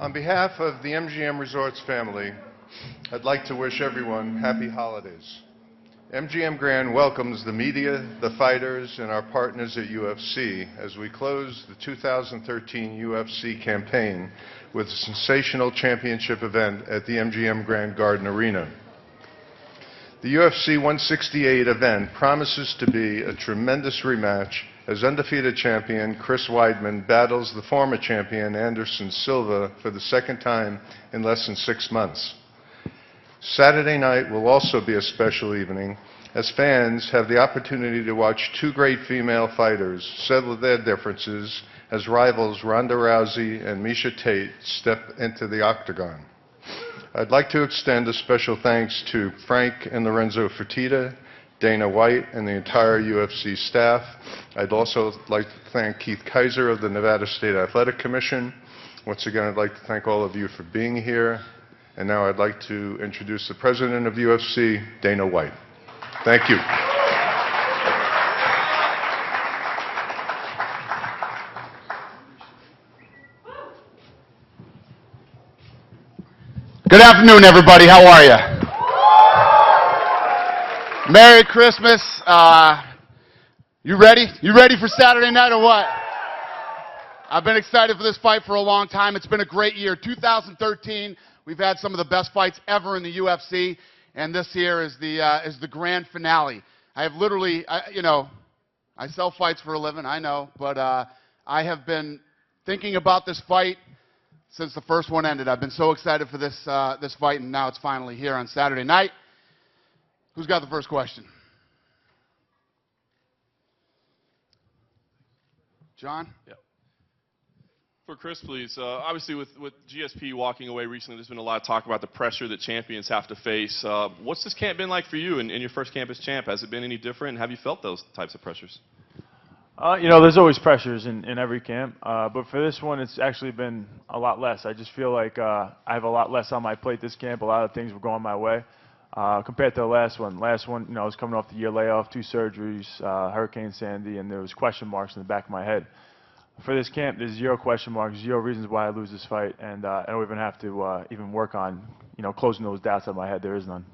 On behalf of the MGM Resorts family, I'd like to wish everyone happy holidays. MGM Grand welcomes the media, the fighters, and our partners at UFC as we close the 2013 UFC campaign with a sensational championship event at the MGM Grand Garden Arena. The UFC168 event promises to be a tremendous rematch as undefeated champion Chris Weidman battles the former champion Anderson Silva for the second time in less than 6 months. Saturday night will also be a special evening as fans have the opportunity to watch two great female fighters settle their differences as rivals Ronda Rousey and Miesha Tate step into the octagon. I'd like to extend a special thanks to Frank and Lorenzo Fertitta, Dana White, and the entire UFC staff. I'd also like to thank Keith Kaiser of the Nevada State Athletic Commission. Once again, I'd like to thank all of you for being here. And now I'd like to introduce the president of UFC, Dana White. Thank you. Good afternoon, everybody. How are you? Merry Christmas. You ready? You ready for Saturday night or what? I've been excited for this fight for a long time. It's been a great year. 2013, we've had some of the best fights ever in the UFC, and this year is the grand finale. I have literally, I sell fights for a living, I know, but I have been thinking about this fight since the first one ended. I've been so excited for this fight, and now it's finally here on Saturday night. Who's got the first question? John? Yeah. For Chris, please. Obviously, with GSP walking away recently, there's been a lot of talk about the pressure that champions have to face. What's this camp been like for you in your first camp as champ? Has it been any different? Have you felt those types of pressures? There's always pressures in every camp, but for this one, it's actually been a lot less. I just feel like I have a lot less on my plate this camp. A lot of things were going my way compared to the last one. Last one, I was coming off the year layoff, 2 surgeries, Hurricane Sandy, and there was question marks in the back of my head. For this camp, there's 0 question marks, 0 reasons why I lose this fight, and I don't even have to even work on, closing those doubts in my head. There is none.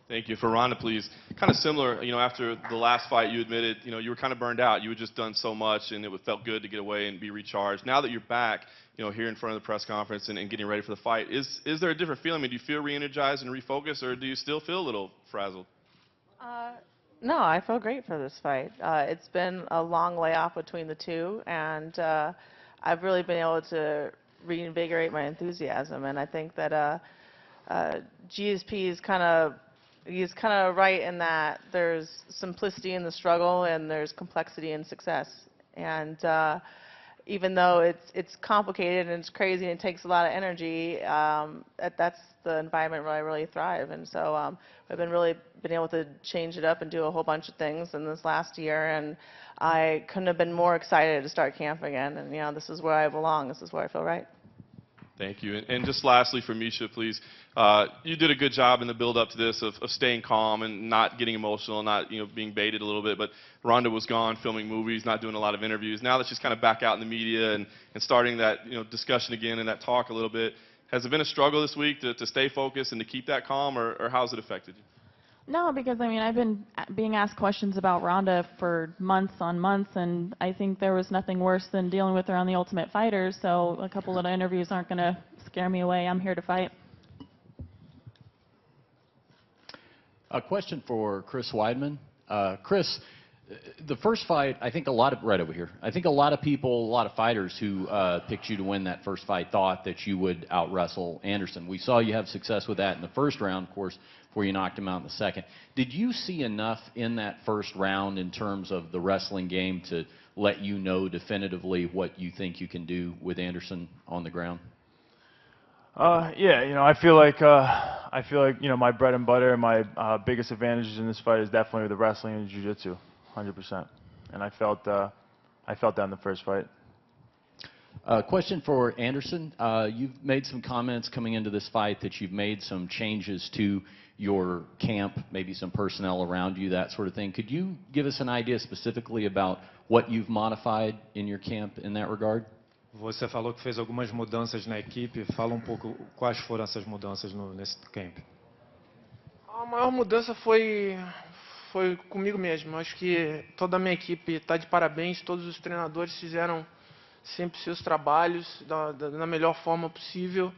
Thank you. For Ronda, please. Kind of similar, after the last fight, you admitted, you were kind of burned out. You had just done so much, and it felt good to get away and be recharged. Now that you're back, here in front of the press conference and getting ready for the fight, is there a different feeling? I mean, do you feel re-energized and refocused, or do you still feel a little frazzled? No, I feel great for this fight. It's been a long layoff between the two, and I've really been able to reinvigorate my enthusiasm. And I think that GSP is he's kind of right in that there's simplicity in the struggle and there's complexity in success. And even though it's complicated and it's crazy and it takes a lot of energy, that's the environment where I really thrive. And so I've really been able to change it up and do a whole bunch of things in this last year. And I couldn't have been more excited to start camp again. And, this is where I belong. This is where I feel right. Thank you. And just lastly for Miesha, please, you did a good job in the build-up to this of staying calm and not getting emotional, not being baited a little bit. But Ronda was gone filming movies, not doing a lot of interviews. Now that she's kind of back out in the media and starting that discussion again and that talk a little bit, has it been a struggle this week to stay focused and to keep that calm, or how's it affected you? No, because I've been being asked questions about Ronda for months on months, and I think there was nothing worse than dealing with her on The Ultimate Fighter, so a couple of interviews aren't going to scare me away. I'm here to fight. A question for Chris Weidman. Chris, the first fight, I think right over here, I think a lot of people, a lot of fighters who picked you to win that first fight thought that you would out-wrestle Anderson. We saw you have success with that in the first round, of course, before you knocked him out in the second. Did you see enough in that first round in terms of the wrestling game to let you know definitively what you think you can do with Anderson on the ground? Yeah, I feel like my bread and butter, my biggest advantages in this fight is definitely the wrestling and Jiu-Jitsu, 100%. And I felt that in the first fight. Question for Anderson. You've made some comments coming into this fight that you've made some changes to your camp, maybe some personnel around you, that sort of thing. Could you give us an idea specifically about what you've modified in your camp in that regard? Você falou que fez algumas mudanças na equipe. Fala um pouco quais foram essas mudanças nesse camp. A maior mudança foi comigo mesmo. Acho que toda a minha equipe está de parabéns. Todos os treinadores fizeram sempre seus trabalhos da melhor forma possível.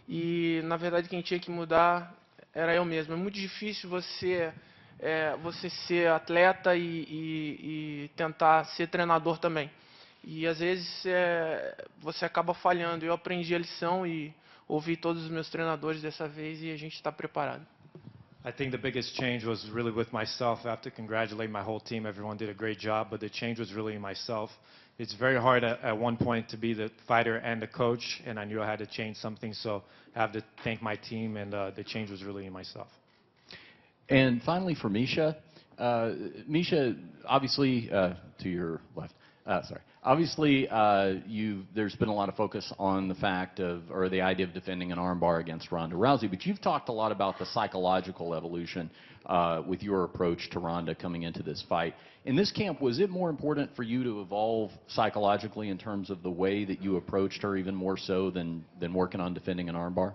E, na verdade, quem tinha que mudar era eu mesmo. É muito difícil você ser atleta e tentar ser treinador também. E, às vezes, você acaba falhando. Eu aprendi a lição e ouvi todos os meus treinadores dessa vez e a gente está preparado. I think the biggest change was really with myself. I have to congratulate my whole team. Everyone did a great job, but the change was really in myself. It's very hard at one point to be the fighter and the coach, and I knew I had to change something, so I have to thank my team, and the change was really in myself. And finally, for Misha, Misha, obviously, to your left, sorry. Obviously, there's been a lot of focus on the fact of, or the idea of defending an armbar against Ronda Rousey, but you've talked a lot about the psychological evolution with your approach to Ronda coming into this fight. In this camp, was it more important for you to evolve psychologically in terms of the way that you approached her, even more so than working on defending an armbar?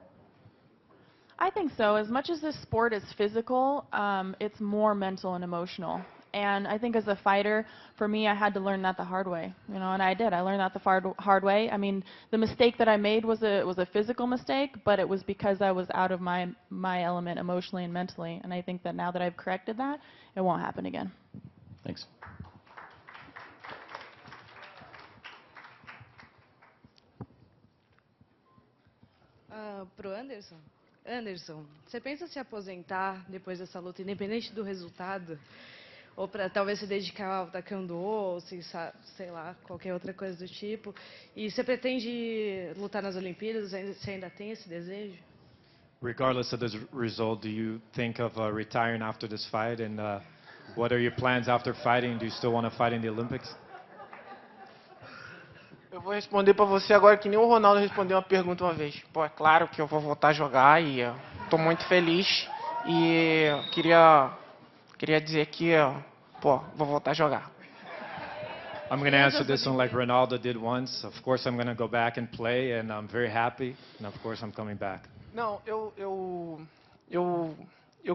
I think so. As much as this sport is physical, it's more mental and emotional. And I think as a fighter, for me, I had to learn that the hard way, you know, and I did. I learned that the hard way. I mean, the mistake that I made was a physical mistake, but it was because I was out of my element emotionally and mentally. And I think that now that I've corrected that, it won't happen again. Thanks. Pro Anderson. Anderson, você pensa se aposentar depois dessa luta, independente do resultado? Ou para talvez se dedicar ao taekwondo, ou se, sei lá, qualquer outra coisa do tipo. E você pretende lutar nas Olimpíadas? Você ainda tem esse desejo? Regardless of the result, do you think of retiring after this fight? And what are your plans after fighting? Do you still want to fight in the Olympics? Eu vou responder para você agora que nem o Ronaldo respondeu uma pergunta uma vez. Pô, é claro que eu vou voltar a jogar e estou muito feliz. E queria dizer que, pô, vou voltar a jogar. I'm going to answer this one like Ronaldo did once. Of course, I'm going to go back and play, and I'm very happy. And of course, I'm coming back. Não, eu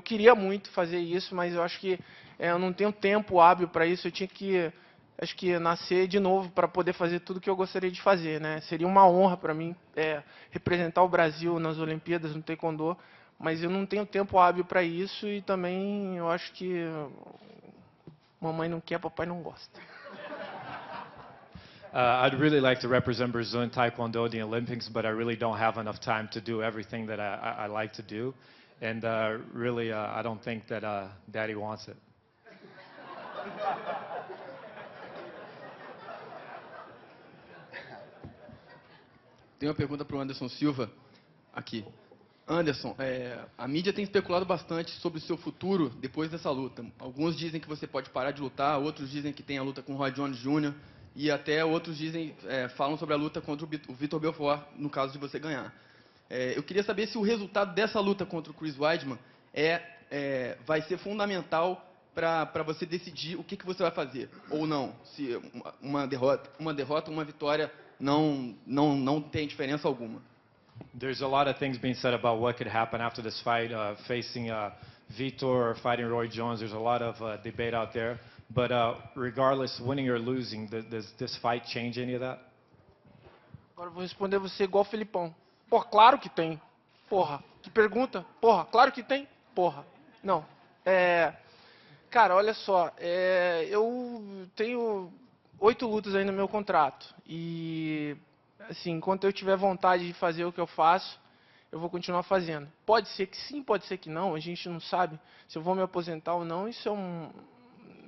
queria muito fazer isso, mas eu acho que eu não tenho tempo hábil para isso. Eu tinha que, acho que, nascer de novo para poder fazer tudo que eu gostaria de fazer, né? Seria uma honra para mim representar o Brasil nas Olimpíadas no Taekwondo, mas eu não tenho tempo hábil para isso e também eu acho que mamãe não quer, papai não gosta. I'd really like to represent Brazil in Taekwondo in the Olympics, but I really don't have enough time to do everything that I like to do. And really, I don't think that Daddy wants it. Tem uma pergunta para o Anderson Silva aqui. Anderson, a mídia tem especulado bastante sobre o seu futuro depois dessa luta. Alguns dizem que você pode parar de lutar, outros dizem que tem a luta com o Roy Jones Jr. e até outros falam sobre a luta contra o Vitor Belfort, no caso de você ganhar. Eu queria saber se o resultado dessa luta contra o Chris Weidman vai ser fundamental para você decidir o que você vai fazer, ou não. Se uma derrota, uma vitória não tem diferença alguma. There's a lot of things being said about what could happen after this fight, facing Vitor or fighting Roy Jones. There's a lot of debate out there. But regardless, winning or losing, does this fight change any of that? Agora eu vou responder você igual o Felipão. Pô, claro que tem. Porra, que pergunta? Porra, claro que tem. Porra, não. Cara, olha só, eu tenho 8 lutas aí no meu contrato. E, assim, enquanto eu tiver vontade de fazer o que eu faço, eu vou continuar fazendo. Pode ser que sim, pode ser que não, a gente não sabe se eu vou me aposentar ou não. Isso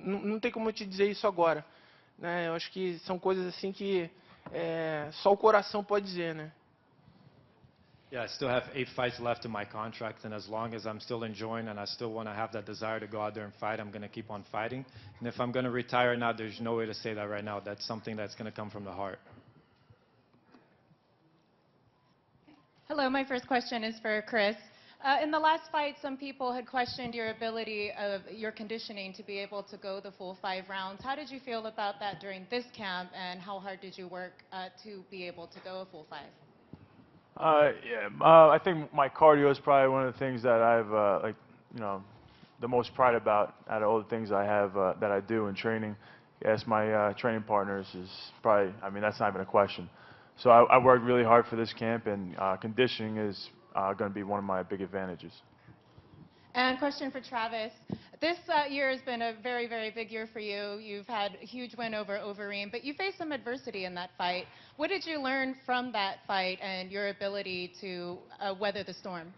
não tem como eu te dizer isso agora, né? Eu acho que são coisas assim que só o coração pode dizer, né? Yeah, I still have 8 fights left in my contract, and as long as I'm still enjoying and I still want to have that desire to go out there and fight, I'm going to keep on fighting. And if I'm going to retire now, there's no way to say that right now. That's something that's going to come from the heart. Hello, my first question is for Chris. In the last fight, some people had questioned your ability of your conditioning to be able to go the full 5 rounds. How did you feel about that during this camp, and how hard did you work to be able to go a full 5? I think my cardio is probably one of the things that I've the most pride about out of all the things I have that I do in training. Yes, my training partners is probably, I mean, that's not even a question. So I worked really hard for this camp, and conditioning is going to be one of my big advantages. And question for Travis. This year has been a very, very big year for you. You've had a huge win over Overeem, but you faced some adversity in that fight. What did you learn from that fight and your ability to weather the storm?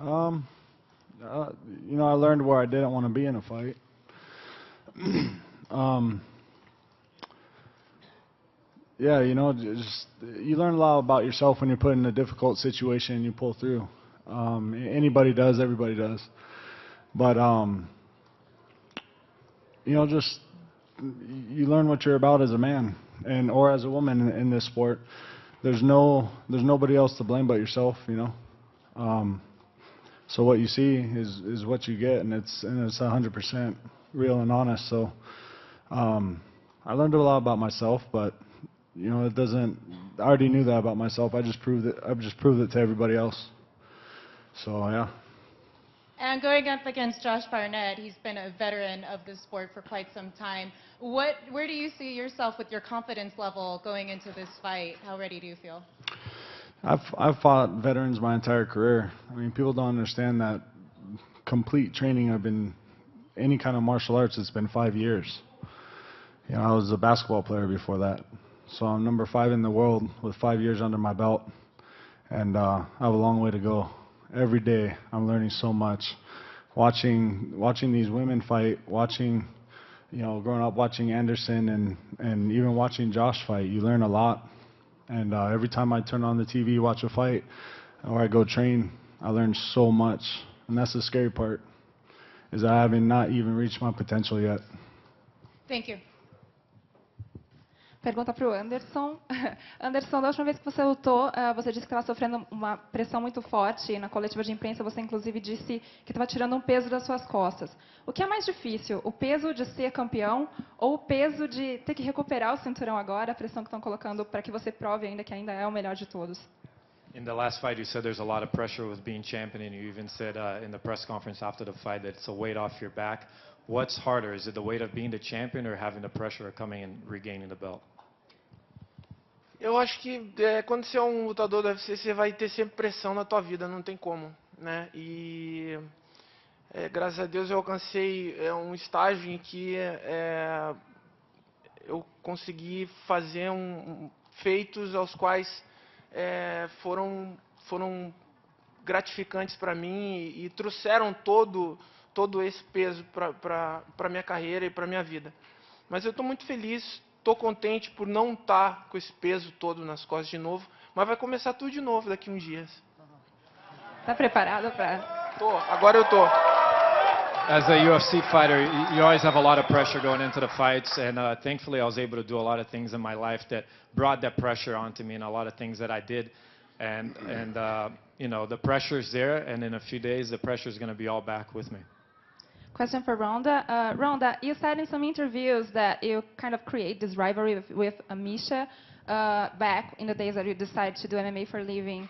I learned where I didn't want to be in a fight. Yeah, you learn a lot about yourself when you're put in a difficult situation and you pull through. Anybody does, everybody does. But you learn what you're about as a man or as a woman in this sport. There's nobody else to blame but yourself, So what you see is what you get, and it's 100% real and honest. So I learned a lot about myself, but it doesn't. I already knew that about myself. I just proved it to everybody else. So yeah. And going up against Josh Barnett, he's been a veteran of the sport for quite some time. Where do you see yourself with your confidence level going into this fight? How ready do you feel? I've fought veterans my entire career. I mean, people don't understand that complete training. I've been any kind of martial arts. It's been 5 years. I was a basketball player before that, so I'm number 5 in the world with 5 years under my belt, and I have a long way to go. Every day I'm learning so much. Watching these women fight, growing up watching Anderson and even watching Josh fight, you learn a lot. And every time I turn on the TV, watch a fight, or I go train, I learn so much. And that's the scary part, is I haven't not even reached my potential yet. Thank you. Pergunta para o Anderson. Anderson, da última vez que você lutou, você disse que estava sofrendo uma pressão muito forte. Na coletiva de imprensa, você inclusive disse que estava tirando um peso das suas costas. O que é mais difícil, o peso de ser campeão ou o peso de ter que recuperar o cinturão agora, a pressão que estão colocando para que você prove ainda que ainda é o melhor de todos? In the last fight, you said there's a lot of pressure with being champion, and you even said in the press conference after the fight that it's a weight off your back. What's harder? Is it the weight of being the champion or having the pressure of coming and regaining the belt? Eu acho que quando você é um lutador do UFC, você vai ter sempre pressão na tua vida, não tem como, né? E graças a Deus eu alcancei um estágio em que eu consegui fazer feitos aos quais foram gratificantes para mim e trouxeram todo esse peso para minha carreira e para minha vida. Mas eu estou muito feliz. Estou contente por não estar com esse peso todo nas costas de novo, mas vai começar tudo de novo daqui uns dias. Está preparado para? Tô, agora eu tô. As a UFC fighter, you always have a lot of pressure going into the fights, and thankfully I was able to do a lot of things in my life that brought that pressure onto me, and a lot of things that I did, and the pressure is there, and in a few days the pressure is going to be all back with me. Question for Ronda. Ronda, you said in some interviews that you kind of create this rivalry with Misha back in the days that you decided to do MMA for a living.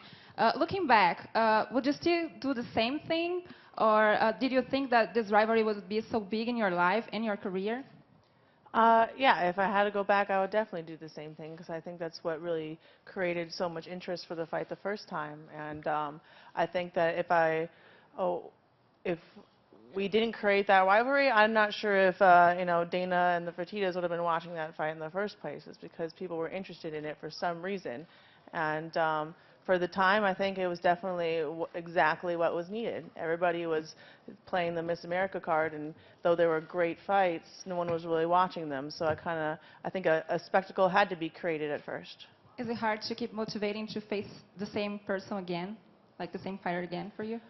Looking back, would you still do the same thing, or did you think that this rivalry would be so big in your life and your career? Yeah, if I had to go back, I would definitely do the same thing, because I think that's what really created so much interest for the fight the first time. And I think that if we didn't create that rivalry, I'm not sure if Dana and the Fertittas would have been watching that fight in the first place. It's because people were interested in it for some reason, and for the time, I think it was definitely exactly what was needed. Everybody was playing the Miss America card, and though there were great fights, no one was really watching them. So I think a spectacle had to be created at first. Is it hard to keep motivating to face the same person again, like the same fighter again for you?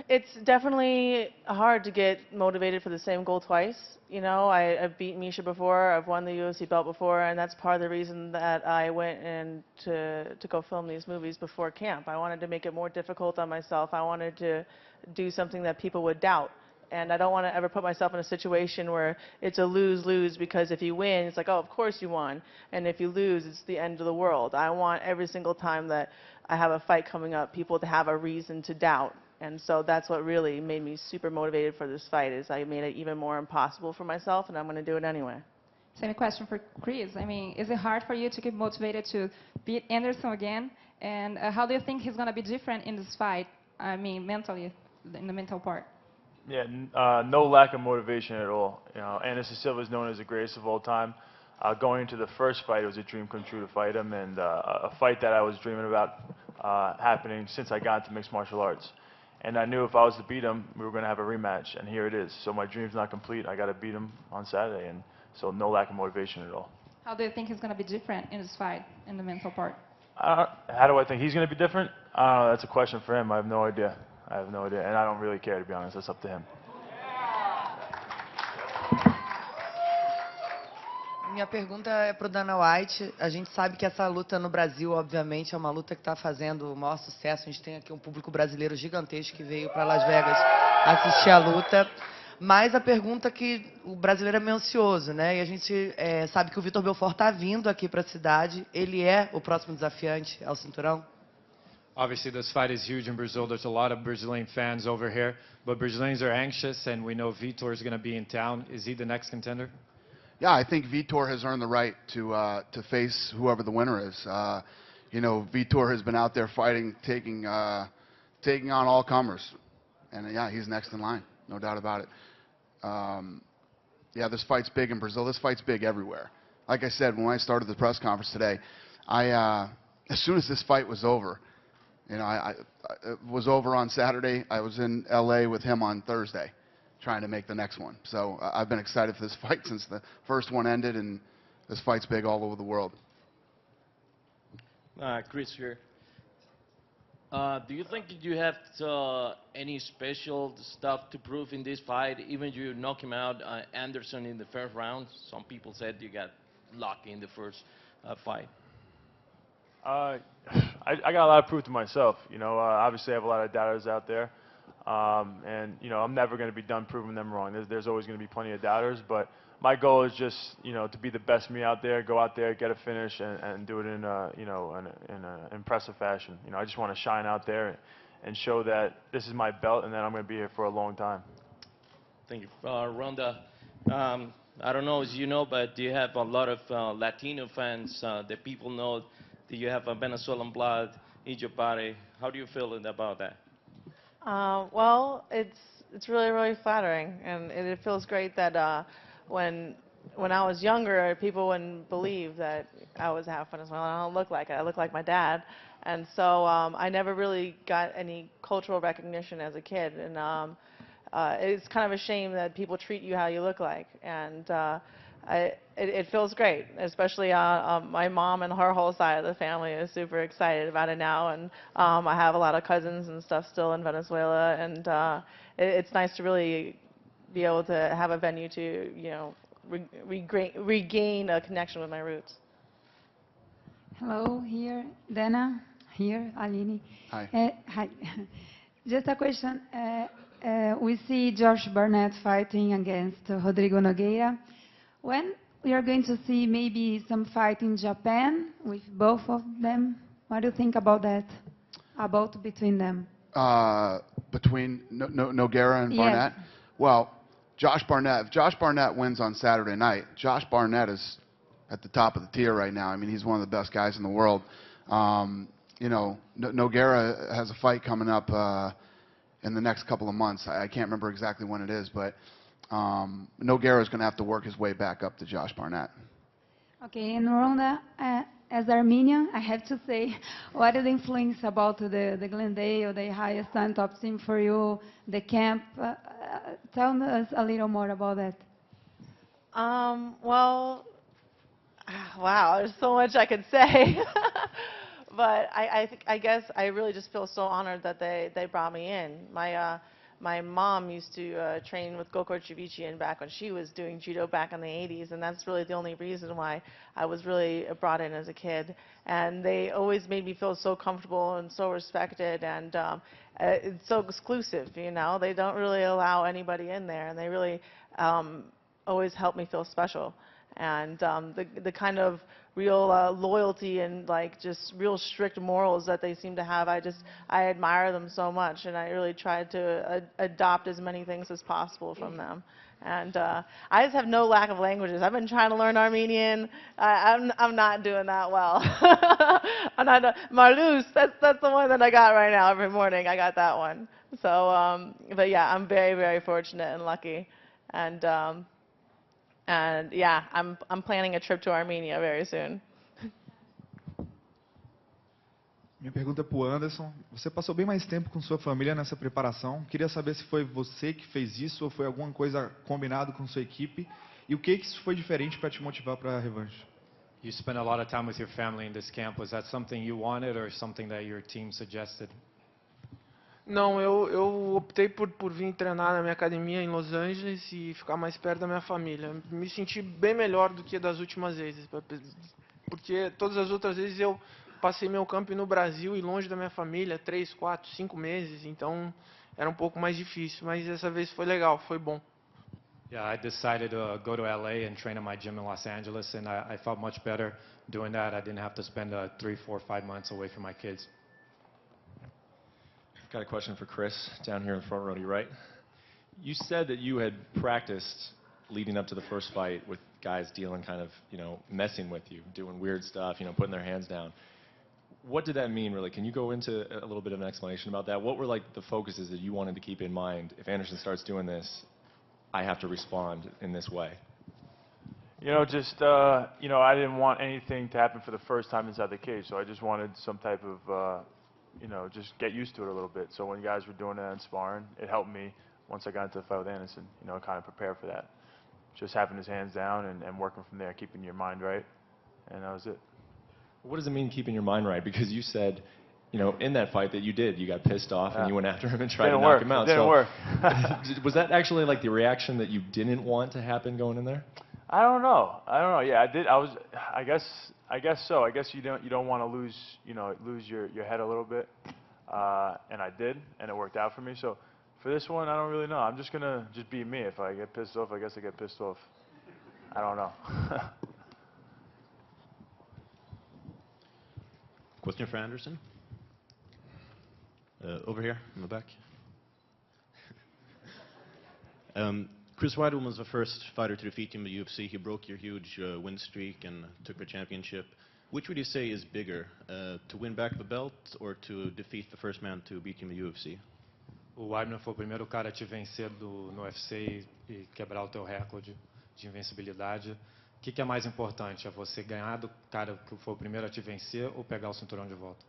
It's definitely hard to get motivated for the same goal twice. You know, I've beat Misha before, I've won the UFC belt before, and that's part of the reason that I went in to go film these movies before camp. I wanted to make it more difficult on myself. I wanted to do something that people would doubt. And I don't want to ever put myself in a situation where it's a lose-lose, because if you win, it's like, oh, of course you won. And if you lose, it's the end of the world. I want every single time that I have a fight coming up, people to have a reason to doubt. And so that's what really made me super motivated for this fight, is I made it even more impossible for myself, and I'm going to do it anyway. Same question for Chris. I mean, is it hard for you to keep motivated to beat Anderson again? And how do you think he's going to be different in this fight? I mean, mentally, in the mental part. Yeah, no lack of motivation at all. You know, Anderson Silva is known as the greatest of all time. Going into the first fight, it was a dream come true to fight him, and a fight that I was dreaming about happening since I got into mixed martial arts. And I knew if I was to beat him, we were going to have a rematch, and here it is. So my dream's not complete. I got to beat him on Saturday, and so no lack of motivation at all. How do you think he's going to be different in this fight, in the mental part? How do I think he's going to be different? That's a question for him. I have no idea. I have no idea, and I don't really care, to be honest. That's up to him. Minha pergunta é para o Dana White. A gente sabe que essa luta no Brasil, obviamente, é uma luta que está fazendo o maior sucesso. A gente tem aqui um público brasileiro gigantesco que veio para Las Vegas assistir a luta. Mas a pergunta que o brasileiro é meio ansioso, né? E a gente sabe que o Vitor Belfort está vindo aqui para a cidade. Ele é o próximo desafiante ao cinturão? Obviously, this fight is huge in Brazil. There's a lot of Brazilian fans over here. But Brazilians are anxious, and we know Vitor is going to be in town. Is he the next contender? Yeah, I think Vitor has earned the right to face whoever the winner is. You know, Vitor has been out there fighting, taking on all comers, and yeah, he's next in line, no doubt about it. Yeah, this fight's big in Brazil. This fight's big everywhere. Like I said, when I started the press conference today, as soon as this fight was over, you know, it was over on Saturday. I was in LA with him on Thursday, trying to make the next one. So I've been excited for this fight since the first one ended, and this fight's big all over the world. Chris here. Do you think you have any special stuff to prove in this fight? Even you knock him out, Anderson, in the first round. Some people said you got lucky in the first fight. I got a lot of proof to myself. You know, obviously I have a lot of doubters out there. And, you know, I'm never going to be done proving them wrong. There's always going to be plenty of doubters, but my goal is just, you know, to be the best me out there, go out there, get a finish, and do it in a, you know, in an impressive fashion. You know, I just want to shine out there and show that this is my belt and that I'm going to be here for a long time. Thank you. Ronda, I don't know as you know, but do you have a lot of Latino fans that people know that you have a Venezuelan blood in your body? How do you feel about that? Well, it's really, really flattering, and it feels great that when I was younger, people wouldn't believe that I was half Venezuelan. I don't look like it. I look like my dad, and so I never really got any cultural recognition as a kid, and it's kind of a shame that people treat you how you look like, and it feels great, especially my mom and her whole side of the family is super excited about it now, and I have a lot of cousins and stuff still in Venezuela, and it's nice to really be able to have a venue to, you know, regain a connection with my roots. Hello, here, Dana, here, Aline. Hi. Hi. Just a question. We see Josh Barnett fighting against Rodrigo Nogueira. When we are going to see maybe some fight in Japan with both of them? What do you think about that? Between them? Between Nogueira and Barnett? Yes. Well, if Josh Barnett wins on Saturday night, Josh Barnett is at the top of the tier right now. I mean, he's one of the best guys in the world. You know, Nogueira has a fight coming up in the next couple of months. I can't remember exactly when it is, but Nogueira is going to have to work his way back up to Josh Barnett. Okay, and Ronda, as Armenian, I have to say, what is the influence about the Glendale, the highest stand top team for you, the camp? Tell us a little more about that. Well, wow, there's so much I could say. But I guess I really just feel so honored that they brought me in. My mom used to train with Gokor Jiu-Jitsu back when she was doing judo back in the 80s, and that's really the only reason why I was really brought in as a kid. And they always made me feel so comfortable and so respected, and it's so exclusive, you know. They don't really allow anybody in there, and they really always help me feel special. And the kind of real loyalty and like just real strict morals that they seem to have, I admire them so much, and I really try to adopt as many things as possible from them. And I just have no lack of languages. I've been trying to learn Armenian. I'm not doing that well. I'm not Marlus. That's the one that I got right now every morning. I got that one. So, but yeah, I'm very, very fortunate and lucky. And yeah, I'm planning a trip to Armenia very soon. Minha pergunta é para o Anderson. Você passou bem mais tempo com sua família nessa preparação. Queria saber se foi você que fez isso ou foi alguma coisa combinado com sua equipe. E o que isso foi diferente para te motivar para a revanche? You spent a lot of time with your family in this camp. Was that something you wanted or something that your team suggested? Não, eu optei por vir treinar na minha academia em Los Angeles e ficar mais perto da minha família. Me senti bem melhor do que das últimas vezes, porque todas as outras vezes eu passei meu camp no Brasil e longe da minha família, 3, 4, 5 meses, então era um pouco mais difícil, mas dessa vez foi legal, foi bom. Yeah, I decided to go to LA and train at my gym in Los Angeles, and I felt much better doing that. I didn't have to spend 3, 4, 5 months away from my kids. I've got a question for Chris down here in the front row to your right. You said that you had practiced leading up to the first fight with guys dealing kind of, messing with you, doing weird stuff, putting their hands down. What did that mean, really? Can you go into a little bit of an explanation about that? What were like the focuses that you wanted to keep in mind? If Anderson starts doing this, I have to respond in this way. I didn't want anything to happen for the first time inside the cage, so I just wanted some type of, just get used to it a little bit. So when you guys were doing that in sparring, it helped me once I got into the fight with Anderson, kind of prepare for that. Just having his hands down and working from there, keeping your mind right, and that was it. What does it mean keeping your mind right? Because you said, in that fight that you did, you got pissed off and you went after him and tried to knock him out. It didn't work. Was that actually like the reaction that you didn't want to happen going in there? I don't know. Yeah, I did. I guess so. I guess you don't want to lose your head a little bit, and I did, and it worked out for me. So for this one, I don't really know. I'm just gonna be me. If I get pissed off, I guess I get pissed off. I don't know. Question for Anderson? Over here in the back. Chris Weidman was the first fighter to defeat you in the UFC. He broke your huge win streak and took the championship. Which would you say is bigger, to win back the belt or to defeat the first man to beat you in the UFC? O Weidman foi o primeiro cara a te vencer no UFC e quebrar o teu recorde de invencibilidade. O que é mais importante? É você ganhar do cara que foi o primeiro a te vencer ou pegar o cinturão de volta?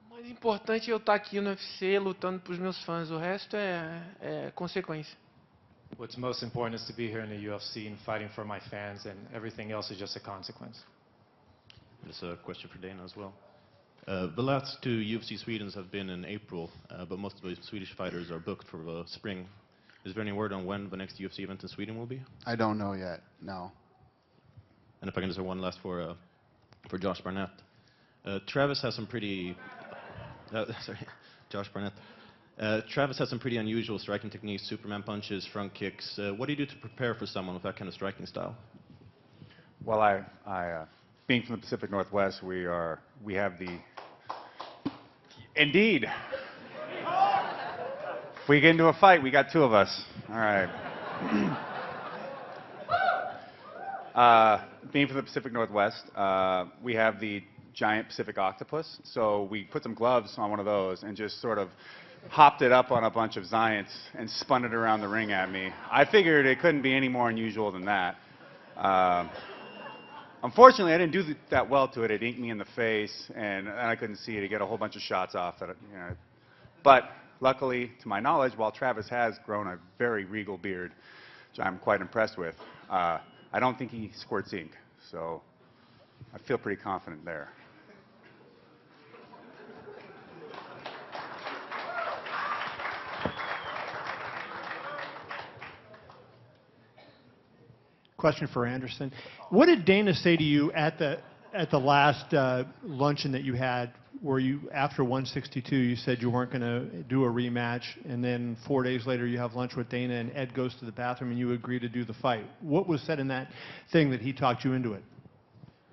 O mais importante é eu estar aqui no UFC lutando para os meus fãs. O resto é consequência. What's most important is to be here in the UFC and fighting for my fans, and everything else is just a consequence. There's a question for Dana as well. The last two UFC Swedens have been in April, but most of the Swedish fighters are booked for the spring. Is there any word on when the next UFC event in Sweden will be? I don't know yet, no. And if I can just have one last for Josh Barnett. Travis has some pretty... Josh Barnett. Travis has some pretty unusual striking techniques, Superman punches, front kicks. What do you do to prepare for someone with that kind of striking style? Well, I being from the Pacific Northwest, we have the... Indeed. If we get into a fight, we got two of us. All right. Being from the Pacific Northwest, we have the giant Pacific octopus. So we put some gloves on one of those and just sort of hopped it up on a bunch of Giants and spun it around the ring at me. I figured it couldn't be any more unusual than that. Unfortunately, I didn't do that well to it. It inked me in the face, and I couldn't see it. He got a whole bunch of shots off. But luckily, to my knowledge, while Travis has grown a very regal beard, which I'm quite impressed with, I don't think he squirts ink. So I feel pretty confident there. Question for Anderson. What did Dana say to you at the last luncheon that you had, where you, after 162, you said you weren't going to do a rematch, and then 4 days later you have lunch with Dana and Ed goes to the bathroom and you agree to do the fight? What was said in that thing that he talked you into it?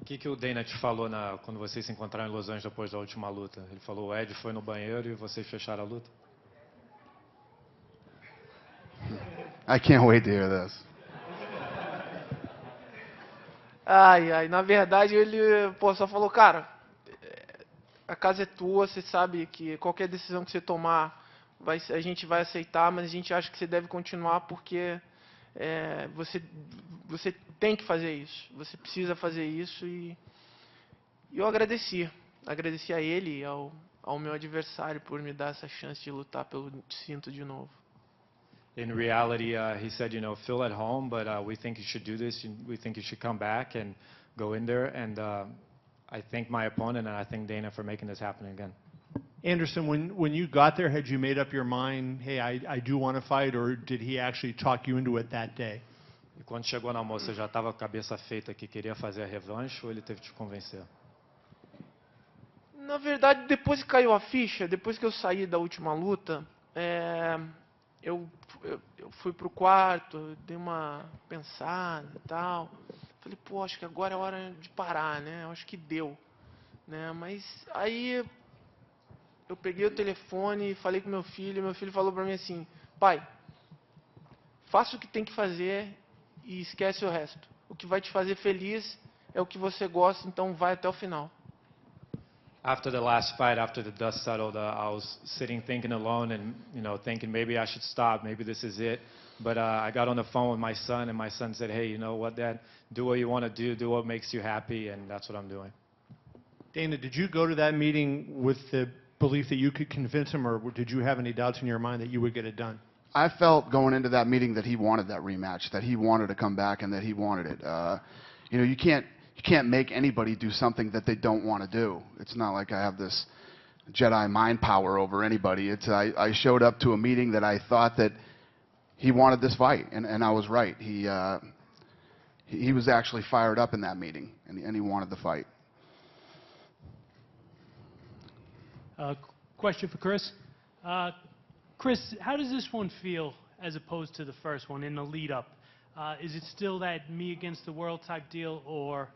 O que o Dana te falou quando vocês se encontraram em Los Angeles depois da última luta? Ele falou, o Ed foi no banheiro e vocês fecharam a luta? I can't wait to hear this. Ai, na verdade ele, só falou, cara, a casa é tua, você sabe que qualquer decisão que você tomar, a gente vai aceitar, mas a gente acha que você deve continuar porque você tem que fazer isso, você precisa fazer isso e eu agradeci a ele e ao meu adversário por me dar essa chance de lutar pelo cinto de novo. In reality, he said, feel at home, but we think you should do this. We think you should come back and go in there. And I thank my opponent, and I thank Dana for making this happen again. Anderson, when you got there, had you made up your mind, hey, I do want to fight, or did he actually talk you into it that day? E quando chegou na almoço, você já estava com a cabeça feita que queria fazer a revanche, ou ele teve que te convencer? Na verdade, depois que caiu a ficha, depois que eu saí da última luta, eu fui pro quarto, dei uma pensada e tal. Falei, acho que agora é hora de parar, né? Acho que deu, né? Mas aí eu peguei o telefone e falei com meu filho falou pra mim assim, pai, faça o que tem que fazer e esquece o resto. O que vai te fazer feliz é o que você gosta, então vai até o final. After the last fight, after the dust settled, I was sitting thinking alone and, thinking maybe I should stop, maybe this is it. But I got on the phone with my son, and my son said, hey, you know what, Dad? Do what you want to do what makes you happy, and that's what I'm doing. Dana, did you go to that meeting with the belief that you could convince him, or did you have any doubts in your mind that you would get it done? I felt going into that meeting that he wanted that rematch, that he wanted to come back and that he wanted it. You can't make anybody do something that they don't want to do. It's not like I have this Jedi mind power over anybody. I showed up to a meeting that I thought that he wanted this fight, and I was right. He was actually fired up in that meeting, and he wanted the fight. Question for Chris. Chris, how does this one feel as opposed to the first one in the lead-up? Is it still that me against the world type deal, or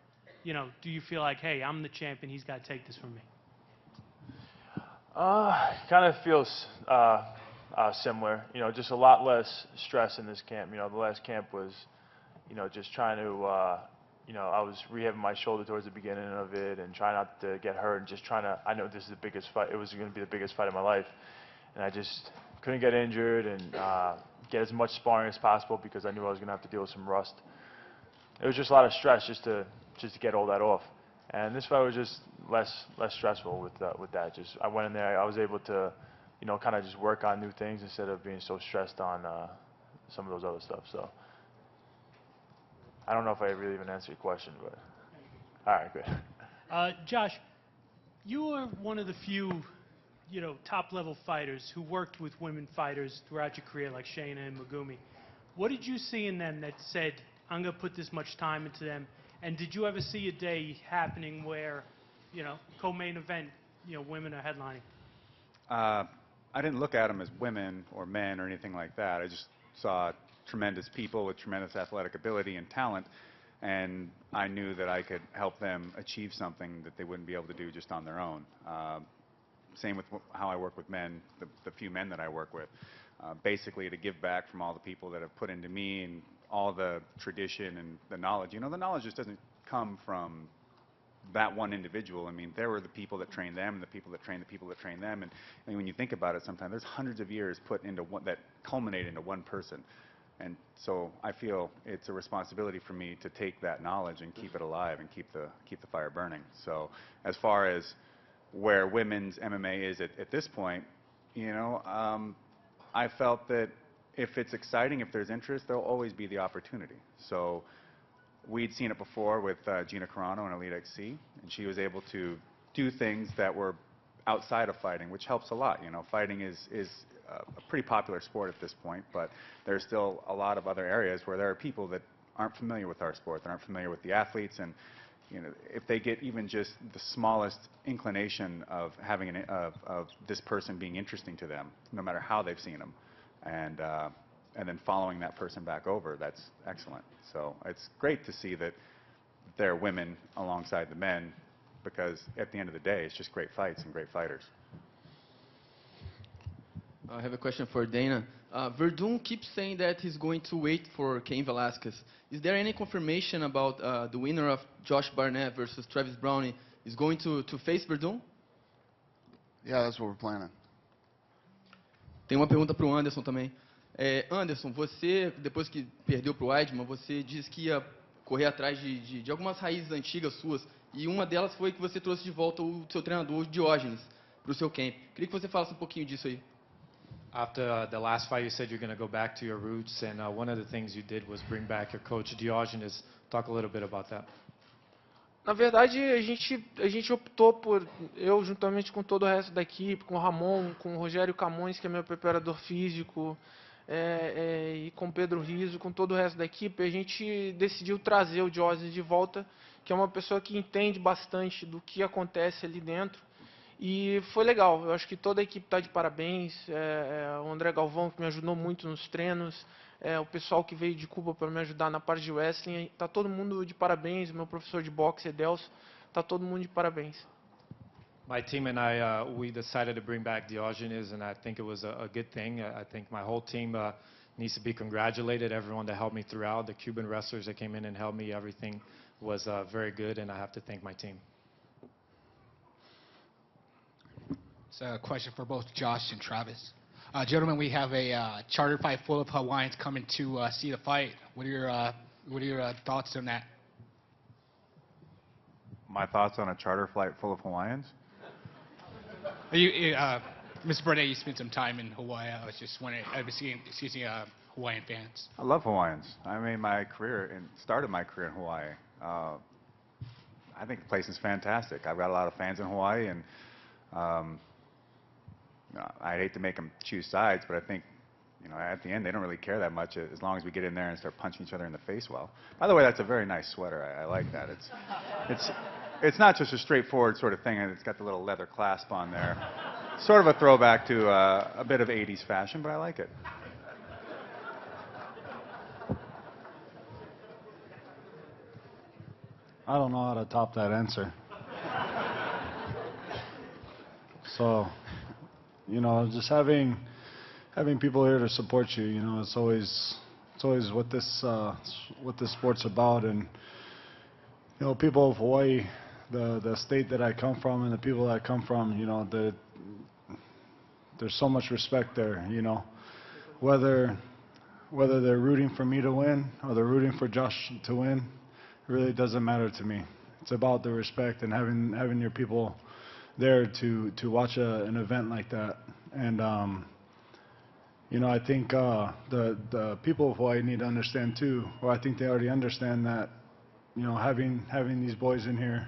do you feel like, hey, I'm the champion, he's got to take this from me? Kind of feels similar. Just a lot less stress in this camp. The last camp was, just trying to, I was rehabbing my shoulder towards the beginning of it and trying not to get hurt and just trying to, I know this is the biggest fight, it was going to be the biggest fight of my life. And I just couldn't get injured and get as much sparring as possible because I knew I was going to have to deal with some rust. It was just a lot of stress just to get all that off. And this fight was just less stressful with that. Just I went in there, I was able to, kind of just work on new things instead of being so stressed on some of those other stuff. So I don't know if I really even answered your question, but all right, good. Josh, you are one of the few, top-level fighters who worked with women fighters throughout your career, like Shayna and Megumi. What did you see in them that said, I'm going to put this much time into them? And did you ever see a day happening where, co-main event, women are headlining? I didn't look at them as women or men or anything like that. I just saw tremendous people with tremendous athletic ability and talent, and I knew that I could help them achieve something that they wouldn't be able to do just on their own. Same with how I work with men, the few men that I work with. Basically to give back from all the people that have put into me and all the tradition and the knowledge. The knowledge just doesn't come from that one individual. I mean, there were the people that trained them and the people that trained the people that trained them. And when you think about it, sometimes there's hundreds of years put into one that culminate into one person. And so I feel it's a responsibility for me to take that knowledge and keep it alive and keep the fire burning. So as far as where women's MMA is at this point, I felt that if it's exciting, if there's interest, there'll always be the opportunity. So we'd seen it before with Gina Carano in Elite XC, and she was able to do things that were outside of fighting, which helps a lot. You know, fighting is a pretty popular sport at this point, but there's still a lot of other areas where there are people that aren't familiar with our sport, that aren't familiar with the athletes, and you know, if they get even just the smallest inclination of having of this person being interesting to them, no matter how they've seen them, and then following that person back over, that's excellent. So it's great to see that there are women alongside the men, because at the end of the day, it's just great fights and great fighters. I have a question for Dana. Verdun keeps saying that he's going to wait for Cain Velasquez. Is there any confirmation about the winner of Josh Barnett versus Travis Browne is going to face Verdun? Yeah, that's what we're planning. Tem uma pergunta para o Anderson também. Anderson, você, depois que perdeu para o Weidman, você disse que ia correr atrás de algumas raízes antigas suas, e uma delas foi que você trouxe de volta o seu treinador, o Diógenes, para o seu camp. Queria que você falasse um pouquinho disso aí. After the last fight, you said you're going to go back to your roots, and one of the things you did was bring back your coach, Diogenes. Talk a little bit about that. Na verdade, a gente optou por, eu juntamente com todo o resto da equipe, com o Ramon, com o Rogério Camões, que é meu preparador físico, e com o Pedro Riso, com todo o resto da equipe, a gente decidiu trazer o Diógenes de volta, que é uma pessoa que entende bastante do que acontece ali dentro. E foi legal, eu acho que toda a equipe está de parabéns, o André Galvão, que me ajudou muito nos treinos, o pessoal que veio de Cuba para me ajudar na parte de wrestling, está todo mundo de parabéns, meu professor de boxe, Edelso, está todo mundo de parabéns. My team and I, we decided to bring back Diogenes, and I think it was a good thing. I think my whole team needs to be congratulated, everyone that helped me throughout, the Cuban wrestlers that came in and helped me, everything was very good, and I have to thank my team. It's a question for both Josh and Travis. Gentlemen, we have a charter flight full of Hawaiians coming to see the fight. What are your thoughts on that? My thoughts on a charter flight full of Hawaiians? Mr. Burnett, you spent some time in Hawaii. I was just wondering, Hawaiian fans. I love Hawaiians. I made my career and started my career in Hawaii. I think the place is fantastic. I've got a lot of fans in Hawaii, and I hate to make them choose sides, but I think, you know, at the end they don't really care that much as long as we get in there and start punching each other in the face well. By the way, that's a very nice sweater. I like that. It's not just a straightforward sort of thing, and it's got the little leather clasp on there. Sort of a throwback to a bit of 80s fashion, but I like it. I don't know how to top that answer. So, you know, just having people here to support you, you know, it's always what this sport's about. And you know, people of Hawaii, the state that I come from and the people that I come from, you know, there's so much respect there. You know, whether they're rooting for me to win or they're rooting for Josh to win, it really doesn't matter to me. It's about the respect and having your people there to watch an event like that. And you know, I think the people of Hawaii need to understand too, or I think they already understand that, you know, having these boys in here,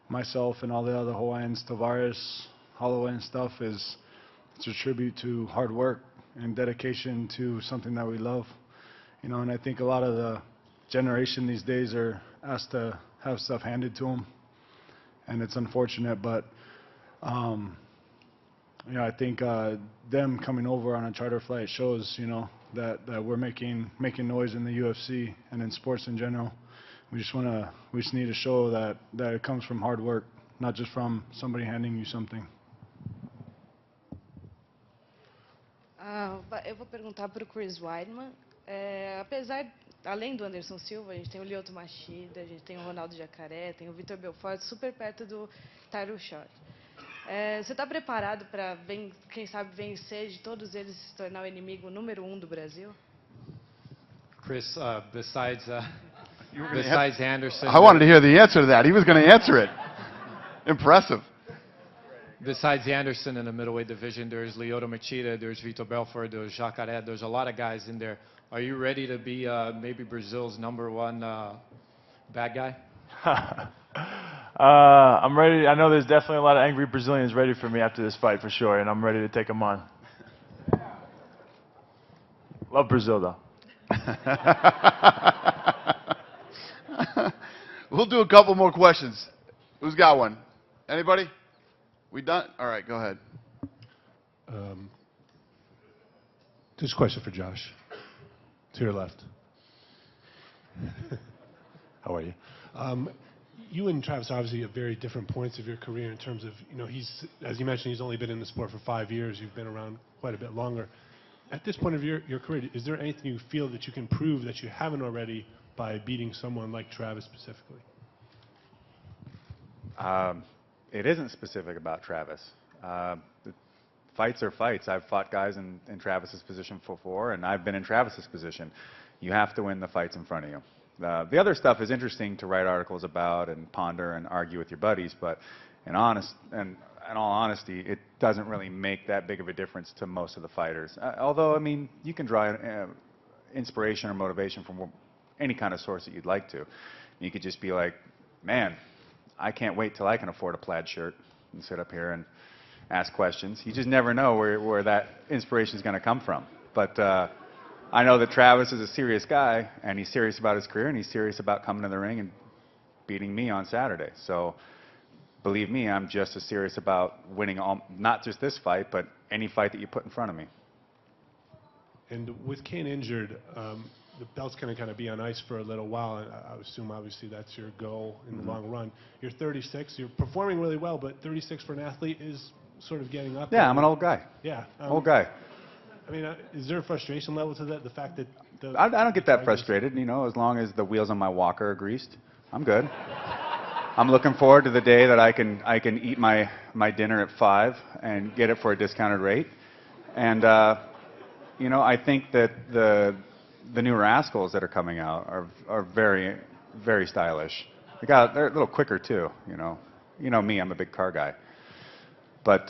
myself and all the other Hawaiians, Tavares, Holloway and stuff, it's a tribute to hard work and dedication to something that we love. You know, and I think a lot of the generation these days are asked to have stuff handed to them, and it's unfortunate, but you know, I think them coming over on a charter flight shows, you know, that we're making noise in the UFC and in sports in general. We just need to show that it comes from hard work, not just from somebody handing you something. Eu vou perguntar para o Chris Weidman. Além do Anderson Silva, a gente tem o Lyoto Machida, a gente tem o Ronaldo Jacaré, tem o Vitor Belfort, super perto do Tyro Short. Você está preparado para, quem sabe, vencer de todos eles e se tornar o inimigo número 1 do Brasil? Chris, besides Anderson... I wanted to hear the answer to that. He was going to answer it. Impressive. Besides Anderson in the middleweight division, there's Lyoto Machida, there's Vitor Belfort, there's Jacaré, there's a lot of guys in there. Are you ready to be maybe Brazil's #1 Bad guy? I'm ready. I know there's definitely a lot of angry Brazilians ready for me after this fight for sure, and I'm ready to take them on. Love Brazil, though. We'll do a couple more questions. Who's got one? Anybody? We done? All right, go ahead. This is a question for Josh. To your left. How are you? You and Travis obviously at very different points of your career in terms of, he's, as you mentioned, he's only been in the sport for 5 years. You've been around quite a bit longer. At this point of your career, is there anything you feel that you can prove that you haven't already by beating someone like Travis specifically? It isn't specific about Travis. Fights are fights. I've fought guys in Travis's position before, and I've been in Travis's position. You have to win the fights in front of you. The other stuff is interesting to write articles about and ponder and argue with your buddies, but in all honesty, it doesn't really make that big of a difference to most of the fighters. Although, I mean, you can draw inspiration or motivation from any kind of source that you'd like to. You could just be like, man, I can't wait till I can afford a plaid shirt and sit up here and ask questions. You just never know where that inspiration is going to come from. But I know that Travis is a serious guy, and he's serious about his career, and he's serious about coming to the ring and beating me on Saturday. So believe me, I'm just as serious about winning not just this fight, but any fight that you put in front of me. And with Kane injured, the belt's going to kind of be on ice for a little while, and I assume obviously that's your goal in the long run. You're 36, you're performing really well, but 36 for an athlete is sort of getting up. Yeah, I'm an old guy. Yeah. Old guy. I mean, is there a frustration level to that? The fact that I don't get that frustrated, as long as the wheels on my walker are greased, I'm good. I'm looking forward to the day that I can eat my dinner at 5 and get it for a discounted rate. And I think that the new Rascals that are coming out are very, very stylish. They're a little quicker too. You know me, I'm a big car guy. But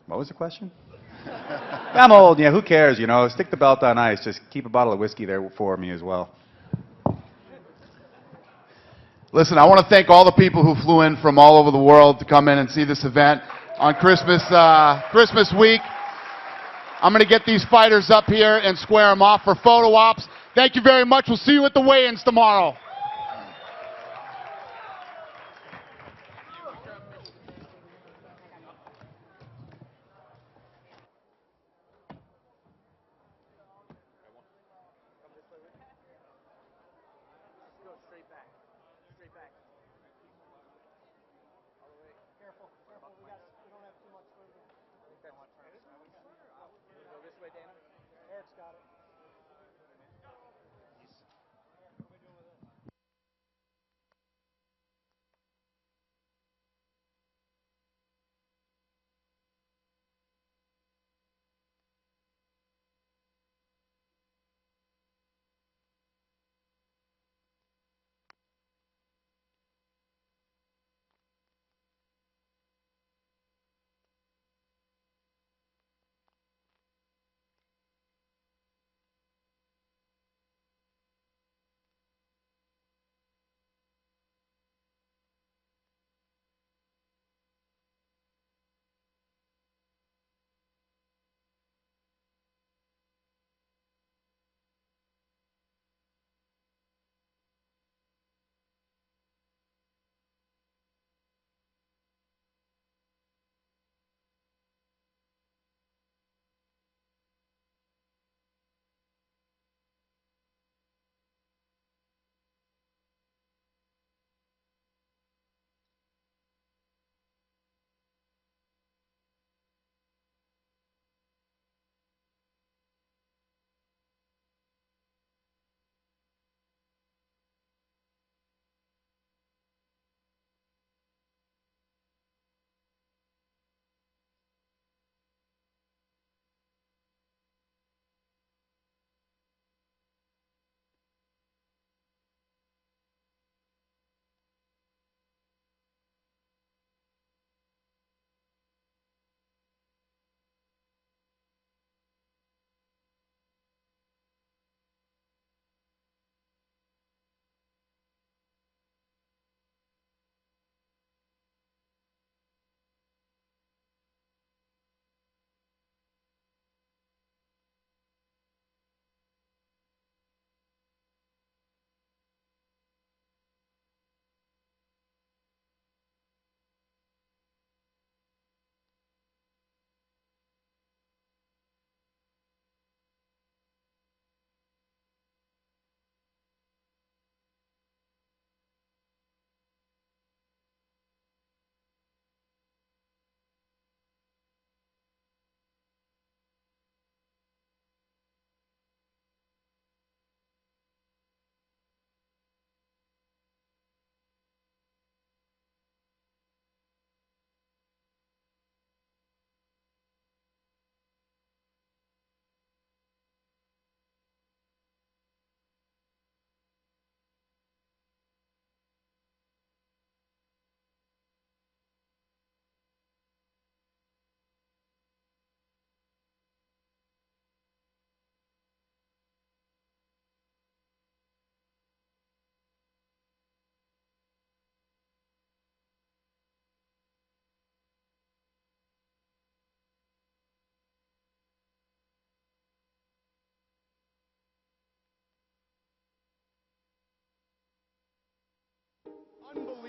what was the question? I'm old. Yeah, who cares? Stick the belt on ice. Just keep a bottle of whiskey there for me as well. Listen, I want to thank all the people who flew in from all over the world to come in and see this event on Christmas week. I'm going to get these fighters up here and square them off for photo ops. Thank you very much. We'll see you at the weigh-ins tomorrow.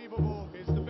unbelievable. Is the